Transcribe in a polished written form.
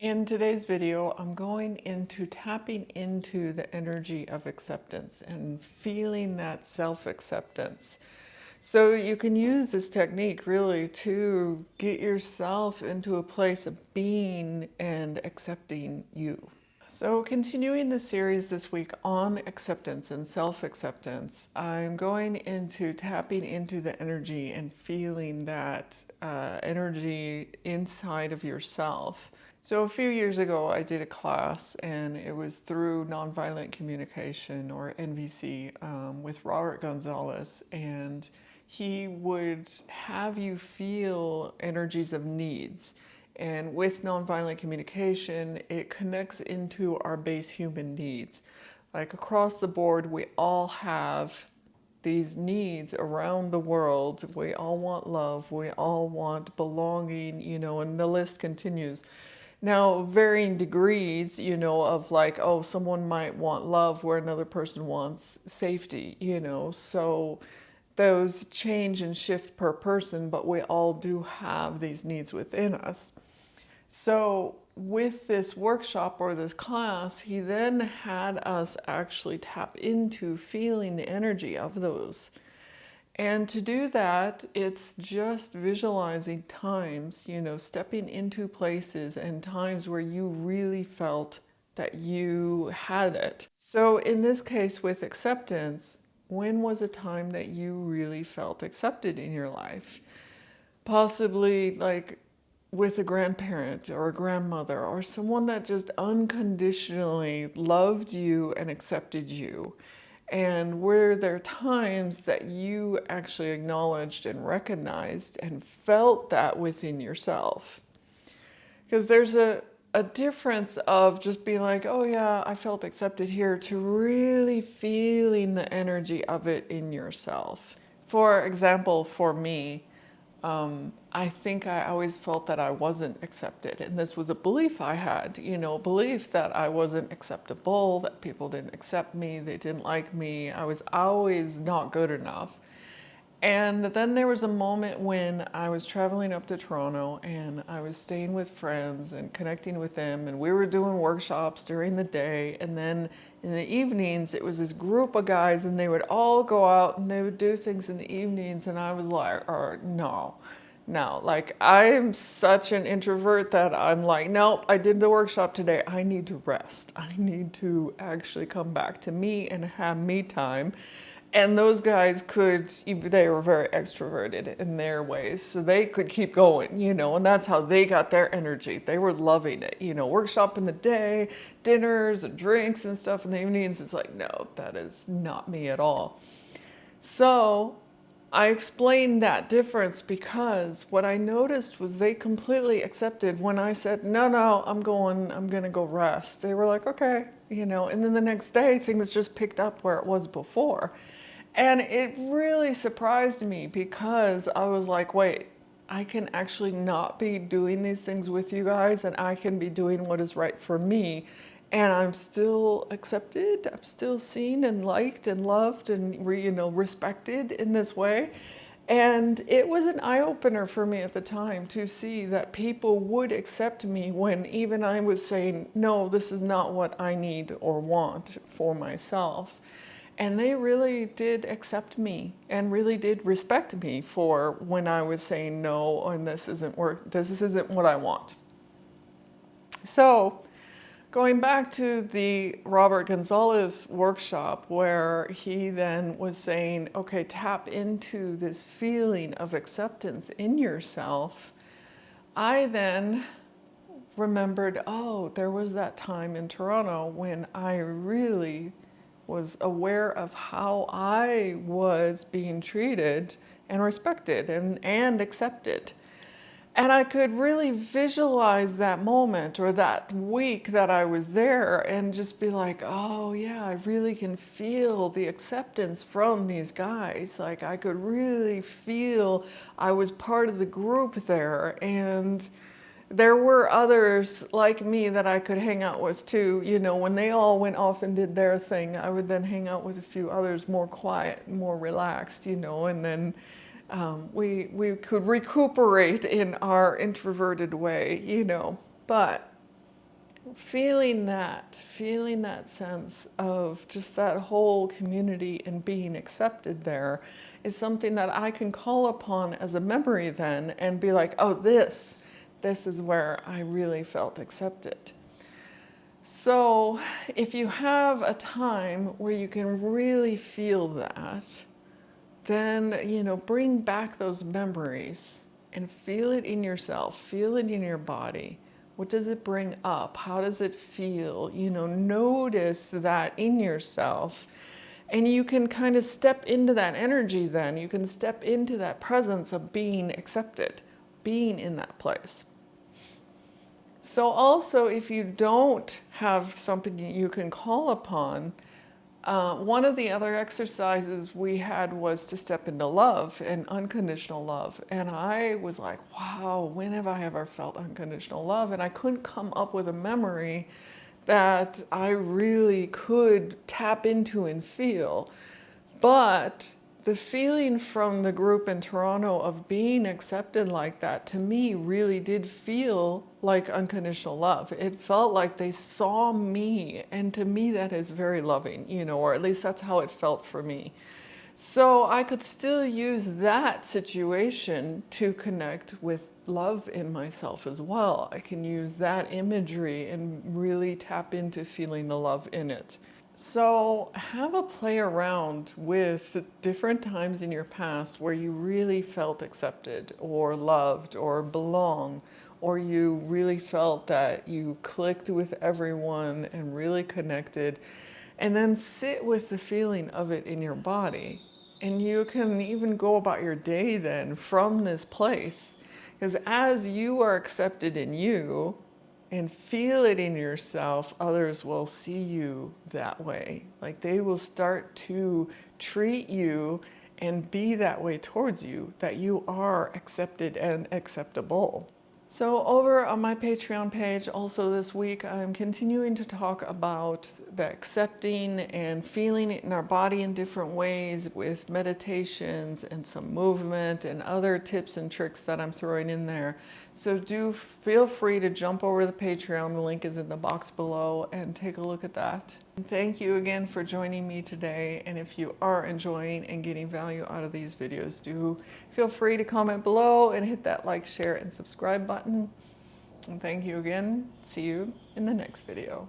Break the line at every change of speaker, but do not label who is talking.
In today's video, I'm going into tapping into the energy of acceptance and feeling that self-acceptance. So you can use this technique really to get yourself into a place of being and accepting you. So continuing the series this week on acceptance and self-acceptance, I'm going into tapping into the energy and feeling that energy inside of yourself. So a few years ago, I did a class, and it was through Nonviolent Communication, or NVC, with Robert Gonzalez, and he would have you feel energies of needs. And with nonviolent communication, it connects into our base human needs. Like across the board, we all have these needs around the world. We all want love, we all want belonging, and the list continues. Now, varying degrees, of like, oh, someone might want love where another person wants safety, so those change and shift per person, but we all do have these needs within us. So with this workshop or this class, he then had us actually tap into feeling the energy of those. And to do that, it's just visualizing times, stepping into places and times where you really felt that you had it. So in this case with acceptance, when was a time that you really felt accepted in your life? Possibly like with a grandparent or a grandmother or someone that just unconditionally loved you and accepted you. And were there times that you actually acknowledged and recognized and felt that within yourself? Because there's a difference of just being like, oh yeah, I felt accepted here, to really feeling the energy of it in yourself. For example, for me, I think I always felt that I wasn't accepted. And this was a belief I had, a belief that I wasn't acceptable, that people didn't accept me, they didn't like me. I was always not good enough. And then there was a moment when I was traveling up to Toronto and I was staying with friends and connecting with them, and we were doing workshops during the day, and then in the evenings it was this group of guys and they would all go out and they would do things in the evenings, and I was like, oh, no, like I'm such an introvert that I'm like, nope, I did the workshop today, I need to rest, I need to actually come back to me and have me time. And those guys they were very extroverted in their ways, so they could keep going, and that's how they got their energy. They were loving it, workshop in the day, dinners and drinks and stuff in the evenings. It's like, no, that is not me at all. So I explained that difference because what I noticed was they completely accepted when I said, no, I'm going to go rest. They were like, okay, and then the next day things just picked up where it was before. And it really surprised me because I was like, wait, I can actually not be doing these things with you guys, and I can be doing what is right for me. And I'm still accepted, I'm still seen and liked and loved and respected in this way. And it was an eye-opener for me at the time to see that people would accept me when even I was saying, no, this is not what I need or want for myself. And they really did accept me and really did respect me for when I was saying no, and this isn't what I want. So going back to the Robert Gonzalez workshop, where he then was saying, okay, tap into this feeling of acceptance in yourself, I then remembered, oh, there was that time in Toronto when I really was aware of how I was being treated and respected and accepted. And I could really visualize that moment or that week that I was there and just be like, oh yeah, I really can feel the acceptance from these guys. Like I could really feel I was part of the group there, and there were others like me that I could hang out with too. When they all went off and did their thing, I would then hang out with a few others more quiet, more relaxed, and then we could recuperate in our introverted way, But feeling that sense of just that whole community and being accepted there is something that I can call upon as a memory then and be like, oh, this is where I really felt accepted. So if you have a time where you can really feel that, then, bring back those memories and feel it in yourself, feel it in your body. What does it bring up? How does it feel? Notice that in yourself. And you can kind of step into that energy then. You can step into that presence of being accepted, being in that place. So also, if you don't have something you can call upon, one of the other exercises we had was to step into love and unconditional love. And I was like, wow, when have I ever felt unconditional love? And I couldn't come up with a memory that I really could tap into and feel. But the feeling from the group in Toronto of being accepted like that, to me, really did feel like unconditional love. It felt like they saw me, and to me that is very loving, or at least that's how it felt for me. So I could still use that situation to connect with love in myself as well. I can use that imagery and really tap into feeling the love in it. So have a play around with different times in your past where you really felt accepted or loved or belong, or you really felt that you clicked with everyone and really connected, and then sit with the feeling of it in your body. And you can even go about your day then from this place, because as you are accepted in you, and feel it in yourself, others will see you that way. Like they will start to treat you and be that way towards you, that you are accepted and acceptable. So over on my Patreon page, also this week, I'm continuing to talk about the accepting and feeling it in our body in different ways with meditations and some movement and other tips and tricks that I'm throwing in there. So do feel free to jump over to the Patreon. The link is in the box below and take a look at that. And thank you again for joining me today. And if you are enjoying and getting value out of these videos, do feel free to comment below and hit that like, share, and subscribe button. And thank you again. See you in the next video.